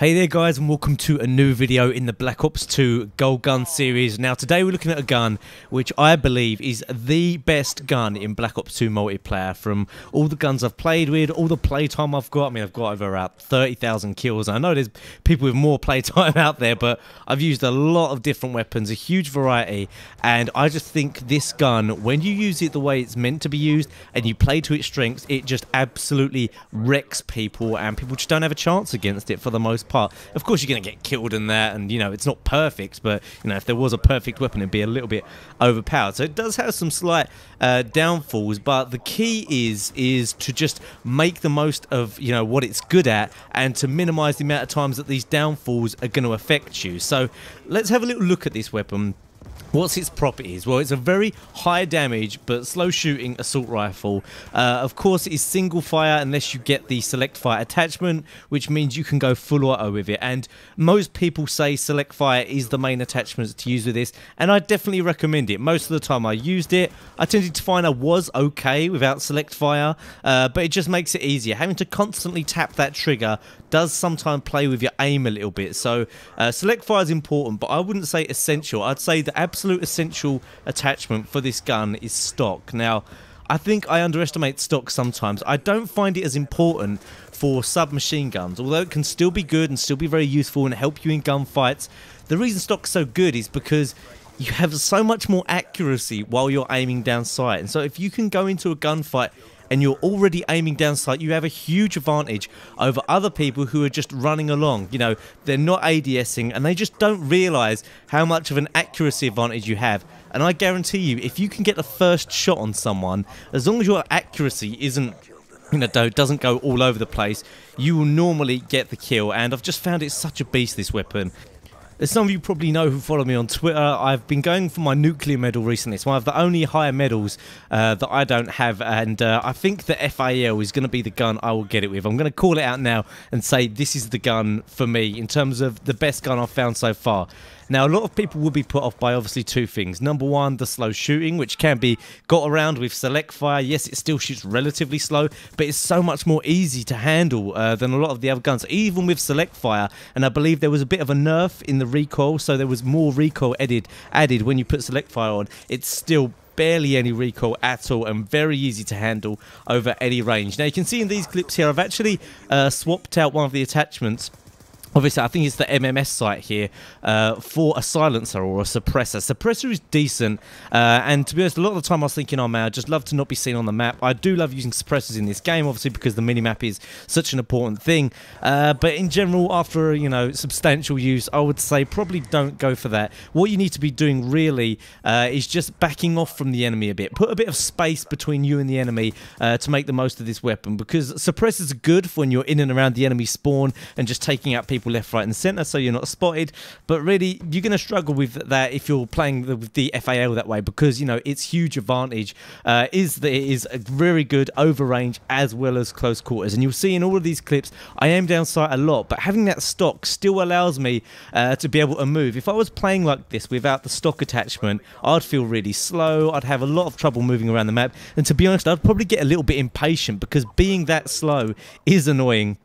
Hey there guys, and welcome to a new video in the Black Ops 2 Gold Gun series. Now today we're looking at a gun which I believe is the best gun in Black Ops 2 multiplayer. From all the guns I've played with, all the playtime I've got, I mean I've got over about 30,000 kills. I know there's people with more playtime out there, but I've used a lot of different weapons, a huge variety, and I just think this gun, when you use it the way it's meant to be used and you play to its strengths, it just absolutely wrecks people, and people just don't have a chance against it for the most part. Of course you're going to get killed in that, and you know it's not perfect, but you know if there was a perfect weapon it'd be a little bit overpowered. So it does have some slight downfalls, but the key is to just make the most of what it's good at, and to minimize the amount of times that these downfalls are going to affect you. So let's have a little look at this weapon. What's its properties? Well, it's a very high damage but slow shooting assault rifle. Of course, it is single fire unless you get the select fire attachment, which means you can go full auto with it. And most people say select fire is the main attachment to use with this, and I definitely recommend it. Most of the time I used it, I tended to find I was okay without select fire, but it just makes it easier. Having to constantly tap that trigger does sometimes play with your aim a little bit. So select fire is important, but I wouldn't say essential. I'd say the absolute essential attachment for this gun is stock. Now, I think I underestimate stock sometimes. I don't find it as important for submachine guns, although it can still be good and still be very useful and help you in gunfights. The reason stock's so good is because you have so much more accuracy while you're aiming down sight. And so if you can go into a gunfight and you're already aiming down sight, you have a huge advantage over other people who are just running along. You know, they're not ADSing and they just don't realise how much of an accuracy advantage you have. And I guarantee you, if you can get the first shot on someone, as long as your accuracy isn't, doesn't go all over the place, you will normally get the kill. And I've just found it such a beast, this weapon. As some of you probably know who follow me on Twitter, I've been going for my nuclear medal recently. It's one of the only higher medals that I don't have, and I think the FAL is going to be the gun I will get it with. I'm going to call it out now and say this is the gun for me in terms of the best gun I've found so far. Now, a lot of people will be put off by obviously two things. Number one, the slow shooting, which can be got around with select fire. Yes, it still shoots relatively slow, but it's so much more easy to handle than a lot of the other guns, even with select fire. And I believe there was a bit of a nerf in the recoil, so there was more recoil added when you put select fire on. It's still barely any recoil at all and very easy to handle over any range. Now, you can see in these clips here, I've actually swapped out one of the attachments. Obviously, I think it's the MMS site here for a silencer or a suppressor. Suppressor is decent, and to be honest, a lot of the time I was thinking, oh man, I'd just love to not be seen on the map. I do love using suppressors in this game, obviously, because the minimap is such an important thing. But in general, after substantial use, I would say probably don't go for that. What you need to be doing really is just backing off from the enemy a bit. Put a bit of space between you and the enemy to make the most of this weapon, because suppressors are good for when you're in and around the enemy spawn and just taking out people left, right and centre so you're not spotted. But really you're going to struggle with that if you're playing with the FAL that way, because its huge advantage is that it is a very good over range as well as close quarters. And you'll see in all of these clips I aim down sight a lot, but having that stock still allows me to be able to move. If I was playing like this without the stock attachment, I'd feel really slow, I'd have a lot of trouble moving around the map, and to be honest I'd probably get a little bit impatient because being that slow is annoying.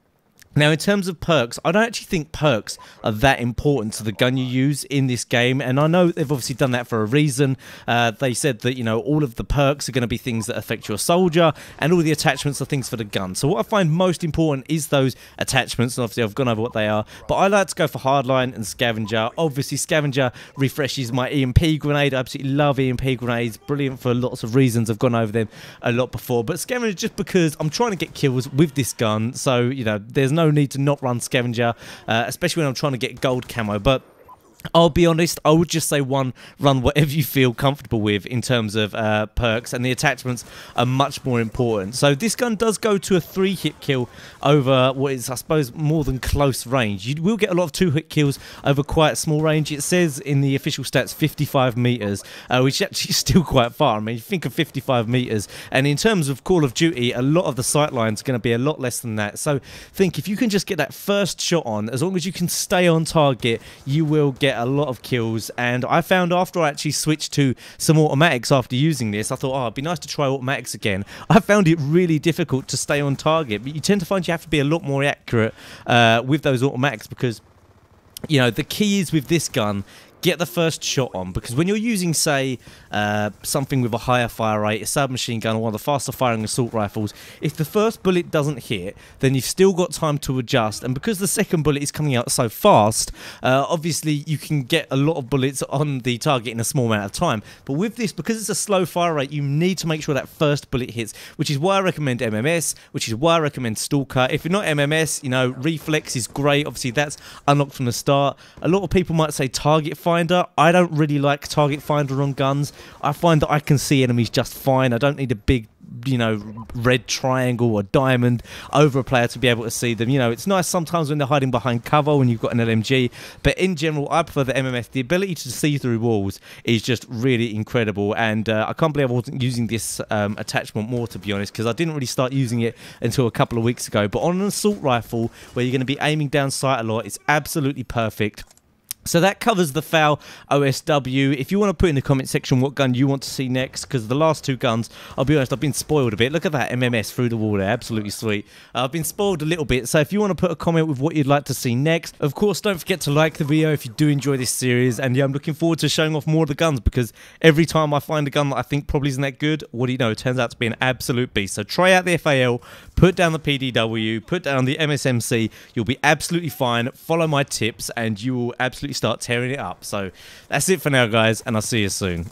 Now, in terms of perks, I don't actually think perks are that important to the gun you use in this game, and I know they've obviously done that for a reason. They said that, all of the perks are going to be things that affect your soldier, and all the attachments are things for the gun. So what I find most important is those attachments, and obviously I've gone over what they are, but I like to go for hardline and scavenger. Obviously, scavenger refreshes my EMP grenade. I absolutely love EMP grenades, brilliant for lots of reasons. I've gone over them a lot before, but scavenger just because I'm trying to get kills with this gun, so, there's no need to not run scavenger, especially when I'm trying to get gold camo. But I'll be honest, I would just say run whatever you feel comfortable with in terms of perks, and the attachments are much more important. So this gun does go to a 3-hit kill over what is, I suppose, more than close range. You will get a lot of 2-hit kills over quite small range. It says in the official stats 55 meters, which is actually still quite far. I mean, you think of 55 meters, and in terms of Call of Duty, a lot of the sight lines are going to be a lot less than that. So think if you can just get that first shot on, as long as you can stay on target, you will get get a lot of kills. And I found after I actually switched to some automatics after using this, I thought, oh, it'd be nice to try automatics again. I found it really difficult to stay on target, but you tend to find you have to be a lot more accurate with those automatics, because, you know, the key is with this gun, get the first shot on, because when you're using, say, something with a higher fire rate, a submachine gun or one of the faster firing assault rifles, if the first bullet doesn't hit, then you've still got time to adjust, and because the second bullet is coming out so fast, obviously you can get a lot of bullets on the target in a small amount of time. But with this, because it's a slow fire rate, you need to make sure that first bullet hits, which is why I recommend MMS, which is why I recommend Stalker. If you're not MMS, you know, Reflex is great. Obviously that's unlocked from the start. A lot of people might say Target Finder. I don't really like Target Finder on guns. I find that I can see enemies just fine. I don't need a big, you know, red triangle or diamond over a player to be able to see them. You know, it's nice sometimes when they're hiding behind cover when you've got an LMG, but in general I prefer the MMS. The ability to see through walls is just really incredible, and I can't believe I wasn't using this attachment more, to be honest, because I didn't really start using it until a couple of weeks ago. But on an assault rifle where you're going to be aiming down sight a lot, it's absolutely perfect. So that covers the FAL OSW. If you want to put in the comment section what gun you want to see next, because the last two guns, I'll be honest, I've been spoiled a bit. Look at that MMS through the wall there, absolutely sweet. I've been spoiled a little bit, so if you want to put a comment with what you'd like to see next, of course, don't forget to like the video if you do enjoy this series. And yeah, I'm looking forward to showing off more of the guns, because every time I find a gun that I think probably isn't that good, what do you know, it turns out to be an absolute beast. So try out the FAL, put down the PDW, put down the MSMC, you'll be absolutely fine. Follow my tips and you will absolutely start tearing it up. So that's it for now, guys, and I'll see you soon.